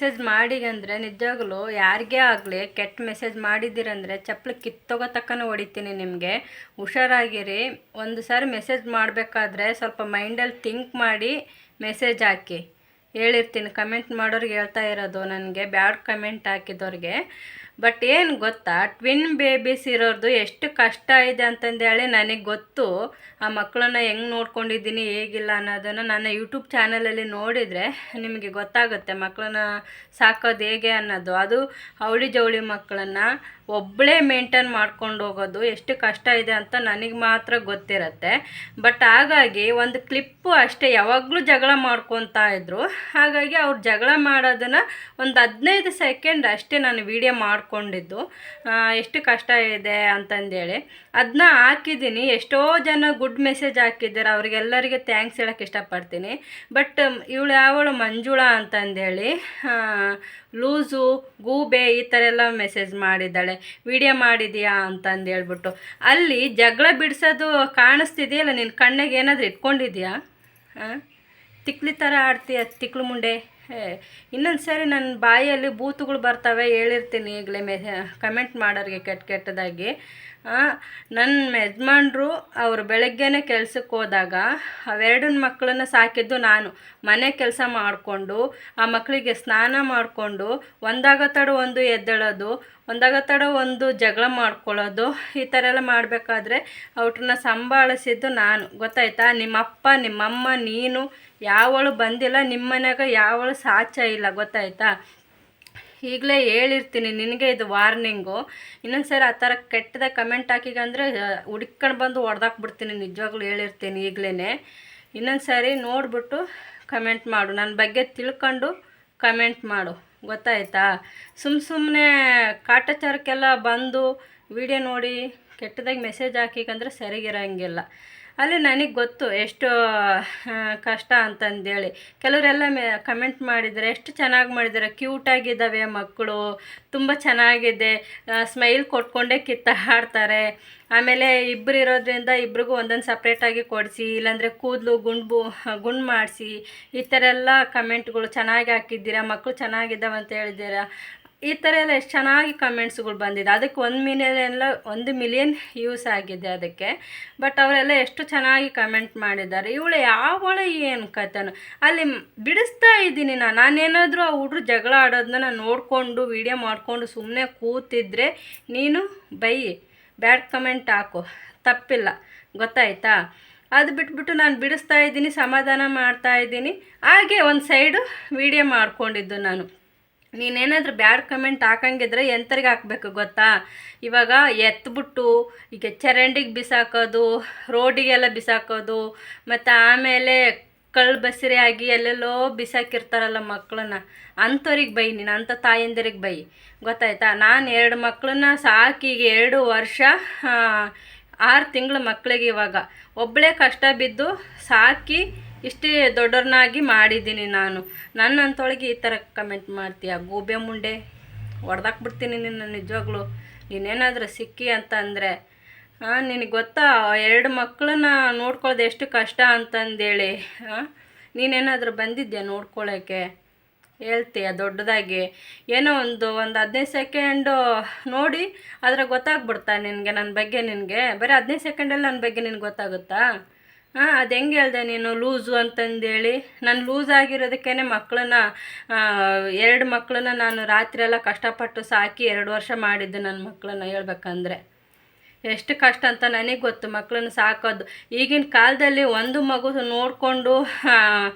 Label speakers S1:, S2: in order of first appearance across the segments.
S1: Message ಮಾಡಿ ಅಂದರೆ ನಿಜವಾಗ್ಲೂ ಯಾರಿಗೇ ಆಗಲಿ ಕೆಟ್ಟ ಮೆಸೇಜ್ ಮಾಡಿದ್ದೀರಂದರೆ ಚಪ್ಪಲಿ ಕಿತ್ತೋಗೋ ತಕ್ಕನ ಹೊಡಿತೀನಿ ನಿಮಗೆ. ಹುಷಾರಾಗಿರಿ. ಒಂದು ಸಾರಿ ಮೆಸೇಜ್ ಮಾಡಬೇಕಾದ್ರೆ ಸ್ವಲ್ಪ ಮೈಂಡಲ್ಲಿ ಥಿಂಕ್ ಮಾಡಿ ಮೆಸೇಜ್ ಹಾಕಿ. ಹೇಳಿರ್ತೀನಿ, ಕಮೆಂಟ್ ಮಾಡೋರಿಗೆ ಹೇಳ್ತಾ ಇರೋದು, ನನಗೆ ಬ್ಯಾಡ್ ಕಮೆಂಟ್ ಹಾಕಿದವ್ರಿಗೆ. ಬಟ್ ಏನು ಗೊತ್ತಾ, ಟ್ವಿನ್ ಬೇಬೀಸ್ ಇರೋದು ಎಷ್ಟು ಕಷ್ಟ ಇದೆ ಅಂತಂದೇಳಿ ನನಗೆ ಗೊತ್ತು. ಆ ಮಕ್ಕಳನ್ನ ಹೆಂಗೆ ನೋಡ್ಕೊಂಡಿದ್ದೀನಿ ಹೇಗಿಲ್ಲ ಅನ್ನೋದನ್ನು ನನ್ನ ಯೂಟ್ಯೂಬ್ ಚಾನಲಲ್ಲಿ ನೋಡಿದರೆ ನಿಮಗೆ ಗೊತ್ತಾಗುತ್ತೆ ಮಕ್ಕಳನ್ನ ಸಾಕೋದು ಹೇಗೆ ಅನ್ನೋದು. ಅದು ಅವಳಿ ಜವಳಿ ಮಕ್ಕಳನ್ನು ಒಬ್ಬಳೇ ಮೇಂಟೈನ್ ಮಾಡ್ಕೊಂಡು ಹೋಗೋದು ಎಷ್ಟು ಕಷ್ಟ ಇದೆ ಅಂತ ನನಗೆ ಮಾತ್ರ ಗೊತ್ತಿರುತ್ತೆ. ಬಟ್ ಹಾಗಾಗಿ ಒಂದು ಕ್ಲಿಪ್ಪು ಅಷ್ಟೇ, ಯಾವಾಗಲೂ ಜಗಳ ಮಾಡ್ಕೊತಾ ಇದ್ರು. ಹಾಗಾಗಿ ಅವ್ರು ಜಗಳ ಮಾಡೋದನ್ನು ಒಂದು 15 ಸೆಕೆಂಡ್ ಅಷ್ಟೇ ನಾನು ವಿಡಿಯೋ ಮಾಡ್ಕೊಂಡಿದ್ದು, ಎಷ್ಟು ಕಷ್ಟ ಇದೆ ಅಂತಂದೇಳಿ ಅದನ್ನ ಹಾಕಿದ್ದೀನಿ. ಎಷ್ಟೋ ಜನ ಗುಡ್ ಮೆಸೇಜ್ ಹಾಕಿದ್ದಾರೆ, ಅವ್ರಿಗೆಲ್ಲರಿಗೆ ಥ್ಯಾಂಕ್ಸ್ ಹೇಳೋಕ್ಕೆ ಇಷ್ಟಪಡ್ತೀನಿ. ಬಟ್ ಇವಳು ಯಾವಳು ಮಂಜುಳಾ ಅಂತಂದೇಳಿ ಲೂಸು ಗೂಬೆ ಈ ಥರ ಎಲ್ಲ ಮೆಸೇಜ್ ಮಾಡಿದ್ದಾಳೆ, ವಿಡಿಯೋ ಮಾಡಿದೀಯಾ ಅಂತಂದು ಹೇಳ್ಬಿಟ್ಟು. ಅಲ್ಲಿ ಜಗಳ ಬಿಡಿಸೋದು ಕಾಣಿಸ್ತಿದೆಯಲ್ಲ, ನಿನ್ನ ಕಣ್ಣಿಗೆ ಏನಾದರೂ ಇಟ್ಕೊಂಡಿದ್ಯಾ? ತಿಕ್ಲಿ ಥರ ಆಡ್ತೀಯ ತಿಕ್ಲು ಮುಂಡೆ. ಇನ್ನೊಂದು ಸರಿ ನನ್ನ ಬಾಯಲ್ಲಿ ಬೂತುಗಳು ಬರ್ತವೆ, ಹೇಳಿರ್ತೀನಿ ಈಗಲೇ ಕಮೆಂಟ್ ಮಾಡೋರಿಗೆ ಕೆಟ್ಟದಾಗಿ. ನನ್ನ ಯಜಮಾನ್ರು ಅವರು ಬೆಳಗ್ಗೆನೇ ಕೆಲ್ಸಕ್ಕೆ ಹೋದಾಗ ಅವೆರಡನ್ನ ಮಕ್ಕಳನ್ನ ಸಾಕಿದ್ದು ನಾನು. ಮನೆ ಕೆಲಸ ಮಾಡಿಕೊಂಡು ಆ ಮಕ್ಕಳಿಗೆ ಸ್ನಾನ ಮಾಡಿಕೊಂಡು ಒಂದಾಗ ತಡ ಒಂದು ಎದ್ದೇಳೋದು, ಒಂದಾಗ ತಡ ಒಂದು ಜಗಳ ಮಾಡ್ಕೊಳ್ಳೋದು, ಈ ಥರ ಎಲ್ಲ ಮಾಡಬೇಕಾದ್ರೆ ಅವ್ರನ್ನ ಸಂಭಾಳಿಸಿದ್ದು ನಾನು. ಗೊತ್ತಾಯ್ತಾ? ನಿಮ್ಮಪ್ಪ ನಿಮ್ಮಮ್ಮ ನೀನು ಯಾವಳು ಬಂದಿಲ್ಲ, ನಿಮ್ಮ ಮನೆಯಾಗ ಯಾವಳು ಸಾಚ ಇಲ್ಲ. ಗೊತ್ತಾಯ್ತಾ? ಈಗಲೇ ಹೇಳಿರ್ತೀನಿ ನಿನಗೆ ಇದು ವಾರ್ನಿಂಗು. ಇನ್ನೊಂದು ಸರಿ ಆ ಥರ ಕೆಟ್ಟದಾಗ ಕಮೆಂಟ್ ಹಾಕಿಗಂದರೆ ಹುಡ್ಕೊಂಡು ಬಂದು ಹೊಡೆದಾಕ್ಬಿಡ್ತೀನಿ. ನಿಜವಾಗ್ಲೂ ಹೇಳಿರ್ತೀನಿ ಈಗಲೇ. ಇನ್ನೊಂದು ಸಾರಿ ನೋಡಿಬಿಟ್ಟು ಕಮೆಂಟ್ ಮಾಡು, ನನ್ನ ಬಗ್ಗೆ ತಿಳ್ಕೊಂಡು ಕಮೆಂಟ್ ಮಾಡು. ಗೊತ್ತಾಯ್ತಾ? ಸುಮ್ಮನೆ ಕಾಟಾಚಾರಕ್ಕೆಲ್ಲ ಬಂದು ವಿಡಿಯೋ ನೋಡಿ ಕೆಟ್ಟದಾಗಿ ಮೆಸೇಜ್ ಹಾಕಿಗಂದ್ರೆ ಸರಿಗಿರೋಂಗಿಲ್ಲ. ಅಲ್ಲಿ ನನಗೆ ಗೊತ್ತು ಎಷ್ಟು ಕಷ್ಟ ಅಂತಂದೇಳಿ. ಕೆಲವರೆಲ್ಲ ಕಮೆಂಟ್ ಮಾಡಿದ್ದಾರೆ, ಎಷ್ಟು ಚೆನ್ನಾಗಿ ಮಾಡಿದ್ದಾರೆ, ಕ್ಯೂಟಾಗಿದ್ದಾವೆ ಮಕ್ಕಳು, ತುಂಬ ಚೆನ್ನಾಗಿದೆ, ಸ್ಮೈಲ್ ಕೊಟ್ಕೊಂಡೇ ಕಿತ್ತಾಡ್ತಾರೆ. ಆಮೇಲೆ ಇಬ್ಬರು ಇರೋದ್ರಿಂದ ಇಬ್ರಿಗೂ ಒಂದೊಂದು ಸಪ್ರೇಟಾಗಿ ಕೊಡಿಸಿ, ಇಲ್ಲಾಂದರೆ ಕೂದಲು ಗುಂಡು ಮಾಡಿಸಿ, ಈ ಥರ ಎಲ್ಲ ಕಮೆಂಟ್ಗಳು ಚೆನ್ನಾಗಿ ಹಾಕಿದ್ದೀರಾ, ಮಕ್ಕಳು ಚೆನ್ನಾಗಿದ್ದಾವೆ ಅಂತ ಹೇಳಿದ್ದೀರಾ. ಈ ಥರ ಎಲ್ಲ ಎಷ್ಟು ಚೆನ್ನಾಗಿ ಕಮೆಂಟ್ಸ್ಗಳು ಬಂದಿದೆ. ಅದಕ್ಕೆ 1 ಮಿಲಿಯನ್ ವ್ಯೂಸ್ ಆಗಿದೆ ಅದಕ್ಕೆ. ಬಟ್ ಅವರೆಲ್ಲ ಎಷ್ಟು ಚೆನ್ನಾಗಿ ಕಮೆಂಟ್ ಮಾಡಿದ್ದಾರೆ. ಇವಳು ಯಾವಳು ಏನು ಕಥೆನು ಅಲ್ಲಿ ಬಿಡಿಸ್ತಾ ಇದ್ದೀನಿ ನಾನೇನಾದರೂ ಆ ಹುಡ್ರು ಜಗಳ ಆಡೋದನ್ನ ನಾನು ನೋಡಿಕೊಂಡು ವಿಡಿಯೋ ಮಾಡಿಕೊಂಡು ಸುಮ್ಮನೆ ಕೂತಿದ್ರೆ ನೀನು ಬ್ಯಾಡ್ ಕಮೆಂಟ್ ಹಾಕು, ತಪ್ಪಿಲ್ಲ. ಗೊತ್ತಾಯ್ತಾ? ಅದು ಬಿಟ್ಬಿಟ್ಟು ನಾನು ಬಿಡಿಸ್ತಾ ಇದ್ದೀನಿ, ಸಮಾಧಾನ ಮಾಡ್ತಾ ಇದ್ದೀನಿ. ಹಾಗೆ ಒಂದು ಸೈಡು ವಿಡಿಯೋ ಮಾಡ್ಕೊಂಡಿದ್ದು ನಾನು. ನೀನೇನಾದರೂ ಬ್ಯಾಡ್ ಕಮೆಂಟ್ ಹಾಕಂಗಿದ್ರೆ ಎಂಥರಿಗೆ ಹಾಕಬೇಕು ಗೊತ್ತಾ? ಇವಾಗ ಎತ್ಬಿಟ್ಟು ಈಗ ಚರಂಡಿಗೆ ಬಿಸಾಕೋದು, ರೋಡಿಗೆಲ್ಲ ಬಿಸಾಕೋದು, ಮತ್ತು ಆಮೇಲೆ ಕಳ್ಳು ಬಸಿರಿ ಆಗಿ ಎಲ್ಲೆಲ್ಲೋ ಬಿಸಾಕಿರ್ತಾರಲ್ಲ ಮಕ್ಕಳನ್ನ, ಅಂಥವ್ರಿಗೆ ಬೈ ನೀನು, ಅಂಥ ತಾಯಂದಿರಿಗೆ ಬೈ. ಗೊತ್ತಾಯ್ತಾ? ನಾನು 2 ಮಕ್ಕಳನ್ನ ಸಾಕಿ ಈಗ 2 ವರ್ಷ 6 ತಿಂಗಳು ಮಕ್ಕಳಿಗೆ ಇವಾಗ ಒಬ್ಬಳೇ ಕಷ್ಟ ಬಿದ್ದು ಸಾಕಿ ಇಷ್ಟೇ ದೊಡ್ಡವ್ರನ್ನಾಗಿ ಮಾಡಿದ್ದೀನಿ ನಾನು. ನನ್ನಂತೊಳಗೆ ಈ ಥರ ಕಮೆಂಟ್ ಮಾಡ್ತೀಯ ಗೂಬೆ ಮುಂಡೆ, ಹೊಡೆದಾಕ್ಬಿಡ್ತೀನಿ ನಿನ್ನ. ನಿಜವಾಗ್ಲೂ ನೀನೇನಾದರೂ ಸಿಕ್ಕಿ ಅಂತಂದರೆ ನಿನಗೆ ಗೊತ್ತಾ 2 ಮಕ್ಕಳನ್ನ ನೋಡ್ಕೊಳ್ಳೋದು ಎಷ್ಟು ಕಷ್ಟ ಅಂತಂದೇಳಿ. ನೀನೇನಾದರೂ ಬಂದಿದ್ಯಾ ನೋಡ್ಕೊಳ್ಳೋಕ್ಕೆ? ಹೇಳ್ತೀಯ ದೊಡ್ಡದಾಗಿ. ಏನೋ ಒಂದು 15 ಸೆಕೆಂಡು ನೋಡಿ ಆದರೆ ಗೊತ್ತಾಗ್ಬಿಡ್ತಾ ನಿನಗೆ ನನ್ನ ಬಗ್ಗೆ. ನಿನಗೆ ಬರೀ 15 ಸೆಕೆಂಡಲ್ಲಿ ನನ್ನ ಬಗ್ಗೆ ನಿನಗೆ ಗೊತ್ತಾಗುತ್ತಾ? ಅದು ಹೆಂಗೆ ಹೇಳ್ದೆ ನೀನು ಲೂಸು ಅಂತಂದೇಳಿ? ನಾನು ಲೂಸ್ ಆಗಿರೋದಕ್ಕೇ ಮಕ್ಕಳನ್ನ 2 ಮಕ್ಕಳನ್ನ ನಾನು ರಾತ್ರಿ ಎಲ್ಲ ಕಷ್ಟಪಟ್ಟು ಸಾಕಿ 2 ವರ್ಷ ಮಾಡಿದ್ದು ನನ್ನ ಮಕ್ಕಳನ್ನ. ಹೇಳ್ಬೇಕಂದ್ರೆ ಎಷ್ಟು ಕಷ್ಟ ಅಂತ ನನಗೆ ಗೊತ್ತು ಮಕ್ಕಳನ್ನ ಸಾಕೋದು. ಈಗಿನ ಕಾಲದಲ್ಲಿ ಒಂದು ಮಗು ನೋಡಿಕೊಂಡು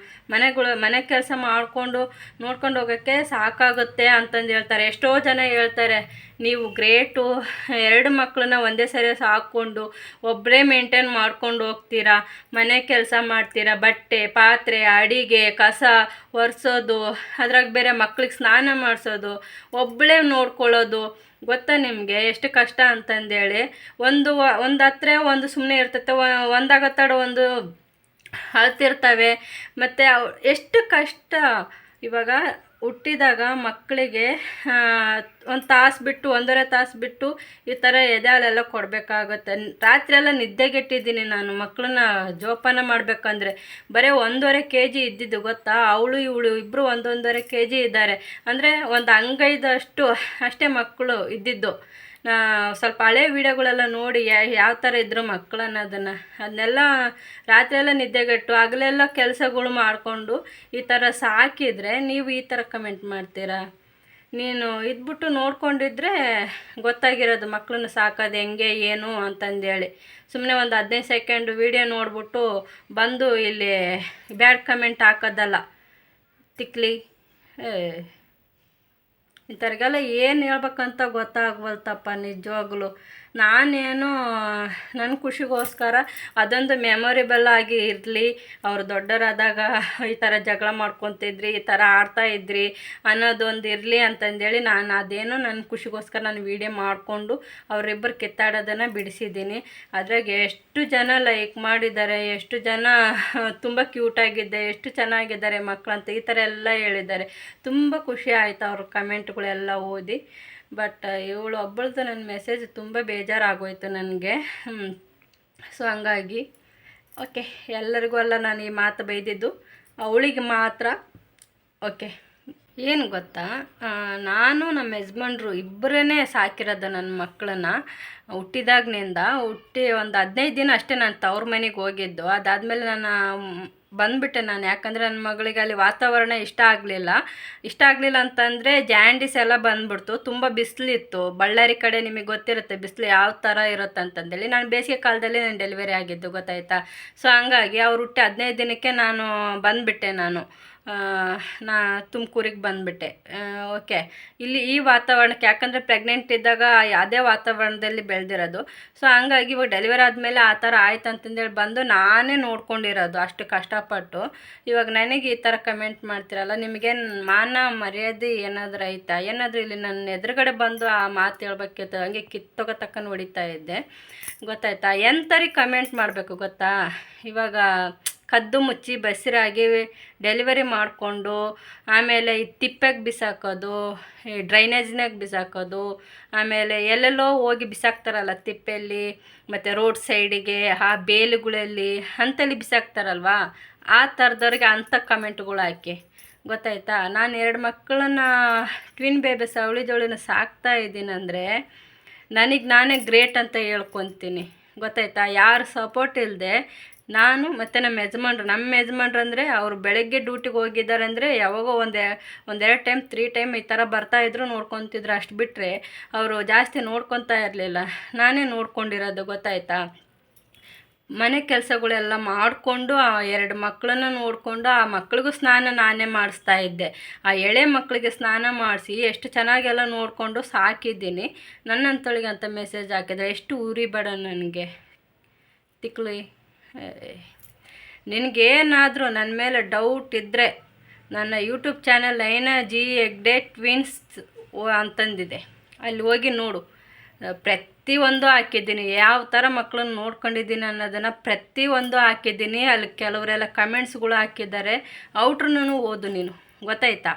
S1: ಮನೆ ಕೆಲಸ ಮಾಡಿಕೊಂಡು ನೋಡ್ಕೊಂಡು ಹೋಗೋಕ್ಕೆ ಸಾಕಾಗುತ್ತೆ ಅಂತಂದು ಹೇಳ್ತಾರೆ. ಎಷ್ಟೋ ಜನ ಹೇಳ್ತಾರೆ ನೀವು ಗ್ರೇಟು, 2 ಮಕ್ಕಳನ್ನ ಒಂದೇ ಸರಿ ಸಾಕ್ಕೊಂಡು ಒಬ್ಬರೇ ಮೇಂಟೈನ್ ಮಾಡ್ಕೊಂಡು ಹೋಗ್ತೀರಾ, ಮನೆ ಕೆಲಸ ಮಾಡ್ತೀರಾ, ಬಟ್ಟೆ ಪಾತ್ರೆ ಅಡಿಗೆ ಕಸ ಒರೆಸೋದು, ಅದ್ರಾಗ ಬೇರೆ ಮಕ್ಳಿಗೆ ಸ್ನಾನ ಮಾಡಿಸೋದು, ಒಬ್ಬಳೇ ನೋಡ್ಕೊಳ್ಳೋದು. ಗೊತ್ತಾ ನಿಮಗೆ ಎಷ್ಟು ಕಷ್ಟ ಅಂತಂದೇಳಿ? ಒಂದು ಹತ್ರ ಒಂದು ಸುಮ್ಮನೆ ಇರ್ತೈತೆ, ಒಂದಾಗ ತಡ ಒಂದು ಅಳ್ತಿರ್ತವೆ. ಮತ್ತು ಎಷ್ಟು ಕಷ್ಟ. ಇವಾಗ ಹುಟ್ಟಿದಾಗ ಮಕ್ಕಳಿಗೆ ಒಂದು ತಾಸು ಬಿಟ್ಟು 1.5 ತಾಸು ಬಿಟ್ಟು ಈ ಥರ ಎದೆ ಹಾಲೆಲ್ಲ ಕೊಡಬೇಕಾಗತ್ತೆ. ರಾತ್ರಿಯೆಲ್ಲ ನಿದ್ದೆಗೆಟ್ಟಿದ್ದೀನಿ ನಾನು ಮಕ್ಕಳನ್ನ ಜೋಪಾನ ಮಾಡಬೇಕಂದ್ರೆ. ಬರೀ 1.5 kg ಇದ್ದಿದ್ದು ಗೊತ್ತಾ. ಅವಳು ಇವಳು ಇಬ್ಬರು 1.5 kg ಇದ್ದಾರೆ. ಅಂದರೆ ಒಂದು ಅಂಗೈದಷ್ಟು ಅಷ್ಟೇ ಮಕ್ಕಳು ಇದ್ದಿದ್ದು. ಸ್ವಲ್ಪ ಹಳೆ ವೀಡಿಯೋಗಳೆಲ್ಲ ನೋಡಿ ಯಾವ ಥರ ಇದ್ದರು ಮಕ್ಕಳು ಅನ್ನೋದನ್ನು, ಅದನ್ನೆಲ್ಲ ರಾತ್ರಿಯೆಲ್ಲ ನಿದ್ದೆಗೆಟ್ಟು ಹಗಲೆಲ್ಲ ಕೆಲಸಗಳು ಮಾಡಿಕೊಂಡು ಈ ಥರ ಸಾಕಿದರೆ ನೀವು ಈ ಥರ ಕಮೆಂಟ್ ಮಾಡ್ತೀರಾ? ನೀನು ಇದ್ಬಿಟ್ಟು ನೋಡ್ಕೊಂಡಿದ್ರೆ ಗೊತ್ತಾಗಿರೋದು ಮಕ್ಕಳನ್ನ ಸಾಕೋದು ಹೆಂಗೆ ಏನು ಅಂತಂದೇಳಿ. ಸುಮ್ಮನೆ ಒಂದು 15 ಸೆಕೆಂಡ್ ವೀಡಿಯೋ ನೋಡ್ಬಿಟ್ಟು ಬಂದು ಇಲ್ಲಿ ಬ್ಯಾಡ್ ಕಮೆಂಟ್ ಹಾಕೋದಲ್ಲ ತಿಕ್ಲಿ. ಇಂಥವ್ರಿಗೆಲ್ಲ ಏನು ಹೇಳ್ಬೇಕಂತ ಗೊತ್ತಾಗ್ವಲ್ತಪ್ಪ ನಿಜವಾಗ್ಲೂ. ನಾನೇನು ನನ್ನ ಖುಷಿಗೋಸ್ಕರ ಅದೊಂದು ಮೆಮೊರೇಬಲ್ ಆಗಿ ಇರಲಿ, ಅವ್ರು ದೊಡ್ಡವರಾದಾಗ ಈ ಥರ ಜಗಳ ಮಾಡ್ಕೊತಿದ್ರಿ, ಈ ಥರ ಆಡ್ತಾಯಿದ್ರಿ ಅನ್ನೋದೊಂದು ಇರಲಿ ಅಂತಂದೇಳಿ ನಾನು ಅದೇನೋ ನನ್ನ ಖುಷಿಗೋಸ್ಕರ ನಾನು ವೀಡಿಯೋ ಮಾಡಿಕೊಂಡು ಅವರಿಬ್ಬರು ಕಿತ್ತಾಡೋದನ್ನು ಬಿಡಿಸಿದ್ದೀನಿ. ಅದ್ರಾಗೆ ಎಷ್ಟು ಜನ ಲೈಕ್ ಮಾಡಿದ್ದಾರೆ, ಎಷ್ಟು ಜನ ತುಂಬ ಕ್ಯೂಟಾಗಿದ್ದೆ, ಎಷ್ಟು ಚೆನ್ನಾಗಿದ್ದಾರೆ ಮಕ್ಕಳಂತ ಈ ಥರ ಎಲ್ಲ ಹೇಳಿದ್ದಾರೆ. ತುಂಬ ಖುಷಿ ಆಯಿತು ಅವ್ರ ಕಮೆಂಟ್ಗಳೆಲ್ಲ ಓದಿ. ಬಟ್ ಇವಳು ಒಬ್ಬಳದು ನನ್ನ ಮೆಸೇಜ್ ತುಂಬ ಬೇಜಾರಾಗೋಯ್ತು ನನಗೆ. ಸೊ ಹಂಗಾಗಿ ಓಕೆ, ಎಲ್ಲರಿಗೂ ಅಲ್ಲ ನಾನು ಈ ಮಾತು ಬೈದಿದ್ದು, ಅವಳಿಗೆ ಮಾತ್ರ. ಓಕೆ, ಏನು ಗೊತ್ತಾ, ನಾನು ನಮ್ಮ ಯಜಮಾನ್ರು ಇಬ್ಬರೇ ಸಾಕಿರೋದು ನನ್ನ ಮಕ್ಕಳನ್ನ. ಹುಟ್ಟಿದಾಗಿನಿಂದ ಒಂದು 15 ದಿನ ಅಷ್ಟೇ ನಾನು ತವ್ರ ಮನೆಗೆ ಹೋಗಿದ್ದು. ಅದಾದಮೇಲೆ ನಾನು ಬಂದುಬಿಟ್ಟೆ ನಾನು. ಯಾಕಂದರೆ ನನ್ನ ಮಗಳಿಗೆ ಅಲ್ಲಿ ವಾತಾವರಣ ಇಷ್ಟ ಆಗಲಿಲ್ಲ ಅಂತಂದರೆ ಜಾಂಡೀಸ್ ಎಲ್ಲ ಬಂದುಬಿಡ್ತು. ತುಂಬ ಬಿಸಿಲಿತ್ತು. ಬಳ್ಳಾರಿ ಕಡೆ ನಿಮಗೆ ಗೊತ್ತಿರುತ್ತೆ ಬಿಸಿಲು ಯಾವ ಥರ ಇರುತ್ತೆ ಅಂತಂದೇಳಿ. ನಾನು ಬೇಸಿಗೆ ಕಾಲದಲ್ಲಿ ನಾನು ಡೆಲಿವರಿ ಆಗಿದ್ದು ಗೊತ್ತಾಯ್ತಾ. ಸೊ ಹಂಗಾಗಿ ಅವ್ರು ಹುಟ್ಟಿ 15 ದಿನಕ್ಕೆ ನಾನು ಬಂದುಬಿಟ್ಟೆ. ನಾ ತುಮಕೂರಿಗೆ ಬಂದುಬಿಟ್ಟೆ. ಓಕೆ, ಇಲ್ಲಿ ಈ ವಾತಾವರಣಕ್ಕೆ, ಯಾಕಂದರೆ ಪ್ರೆಗ್ನೆಂಟ್ ಇದ್ದಾಗ ಅದೇ ವಾತಾವರಣದಲ್ಲಿ ಬೆಳೆದಿರೋದು. ಸೊ ಹಂಗಾಗಿ ಇವಾಗ ಡೆಲಿವರಿ ಆದಮೇಲೆ ಆ ಥರ ಆಯ್ತು ಅಂತಂದೇಳಿ ಬಂದು ನಾನೇ ನೋಡ್ಕೊಂಡಿರೋದು ಅಷ್ಟು ಕಷ್ಟಪಟ್ಟು. ಇವಾಗ ನನಗೆ ಈ ಥರ ಕಮೆಂಟ್ ಮಾಡ್ತಿರಲ್ಲ, ನಿಮಗೇನು ಮಾನ ಮರ್ಯಾದೆ ಏನಾದರೂ ಐತಾ? ಏನಾದರೂ ಇಲ್ಲಿ ನನ್ನ ಎದುರುಗಡೆ ಬಂದು ಆ ಮಾತು ಹೇಳ್ಬೇಕಿತ್ತು, ಹಂಗೆ ಕಿತ್ತೊಗತಕ್ಕನ್ನು ಹೊಡಿತಾ ಇದ್ದೆ ಗೊತ್ತಾಯ್ತಾ. ಎಂಥರಿಗೆ ಕಮೆಂಟ್ ಮಾಡಬೇಕು ಗೊತ್ತಾ. ಇವಾಗ ಕದ್ದು ಮುಚ್ಚಿ ಬಸಿರಾಗಿ ಡೆಲಿವರಿ ಮಾಡಿಕೊಂಡು ಆಮೇಲೆ ಈ ತಿಪ್ಪೆಗೆ ಬಿಸಾಕೋದು, ಈ ಡ್ರೈನೇಜ್ನಾಗ ಬಿಸಾಕೋದು, ಆಮೇಲೆ ಎಲ್ಲೆಲ್ಲೋ ಹೋಗಿ ಬಿಸಾಕ್ತಾರಲ್ಲ ತಿಪ್ಪೆಯಲ್ಲಿ, ಮತ್ತು ರೋಡ್ ಸೈಡಿಗೆ ಆ ಬೇಲುಗಳಲ್ಲಿ ಅಂಥಲ್ಲಿ ಬಿಸಾಕ್ತಾರಲ್ವ, ಆ ಥರದವ್ರಿಗೆ ಅಂಥ ಕಮೆಂಟ್ಗಳು ಹಾಕಿ ಗೊತ್ತಾಯ್ತಾ. ನಾನು 2 ಮಕ್ಕಳನ್ನ ಟ್ವಿನ್ ಬೇಬೀಸ್ ಅವಳಿ ಜೋಳಿನ ಸಾಕ್ತಾ ಇದ್ದೀನಂದರೆ ನನಗೆ ನಾನೇ ಗ್ರೇಟ್ ಅಂತ ಹೇಳ್ಕೊತೀನಿ ಗೊತ್ತಾಯ್ತಾ. ಯಾರು ಸಪೋರ್ಟ್ ಇಲ್ಲದೆ ನಾನು ಮತ್ತು ನಮ್ಮ ಯಜಮಾನ್ರು ಅಂದರೆ ಅವರು ಬೆಳಗ್ಗೆ ಡ್ಯೂಟಿಗೆ ಹೋಗಿದ್ದಾರೆ ಅಂದರೆ ಯಾವಾಗೋ ಒಂದೆರಡು ಟೈಮ್ 3 ಟೈಮ್ ಈ ಥರ ಬರ್ತಾಯಿದ್ರು, ನೋಡ್ಕೊತಿದ್ರು. ಅಷ್ಟು ಬಿಟ್ಟರೆ ಅವರು ಜಾಸ್ತಿ ನೋಡ್ಕೊತಾ ಇರಲಿಲ್ಲ. ನಾನೇ ನೋಡ್ಕೊಂಡಿರೋದು ಗೊತ್ತಾಯ್ತಾ. ಮನೆ ಕೆಲಸಗಳೆಲ್ಲ ಮಾಡಿಕೊಂಡು ಆ 2 ಮಕ್ಕಳನ್ನ ನೋಡಿಕೊಂಡು ಆ ಮಕ್ಳಿಗೂ ಸ್ನಾನ ನಾನೇ ಮಾಡಿಸ್ತಾ ಇದ್ದೆ. ಆ ಎಳೆ ಮಕ್ಕಳಿಗೆ ಸ್ನಾನ ಮಾಡಿಸಿ ಎಷ್ಟು ಚೆನ್ನಾಗೆಲ್ಲ ನೋಡಿಕೊಂಡು ಸಾಕಿದ್ದೀನಿ. ನನ್ನಂತಳಿಗೆ ಅಂತ ಮೆಸೇಜ್ ಹಾಕಿದ್ರೆ ಎಷ್ಟು ಉರಿಬೇಡ ನನಗೆ ತಿಕ್ಲಿ. ನಿನಗೇನಾದರೂ ನನ್ನ ಮೇಲೆ ಡೌಟ್ ಇದ್ದರೆ ನನ್ನ YouTube channel Naina G Hegde twins ಅಂತಂದಿದೆ, ಅಲ್ಲಿ ಹೋಗಿ ನೋಡು. ಪ್ರತಿಯೊಂದು ಹಾಕಿದ್ದೀನಿ, ಯಾವ ಥರ ಮಕ್ಕಳನ್ನ ನೋಡ್ಕೊಂಡಿದ್ದೀನಿ ಅನ್ನೋದನ್ನು ಪ್ರತಿಯೊಂದು ಹಾಕಿದ್ದೀನಿ. ಅಲ್ಲಿ ಕೆಲವರೆಲ್ಲ ಕಮೆಂಟ್ಸ್ಗಳು ಹಾಕಿದ್ದಾರೆ. ಔಟ್ರನ್ನೂ ಓದು ನೀನು ಗೊತ್ತಾಯ್ತಾ.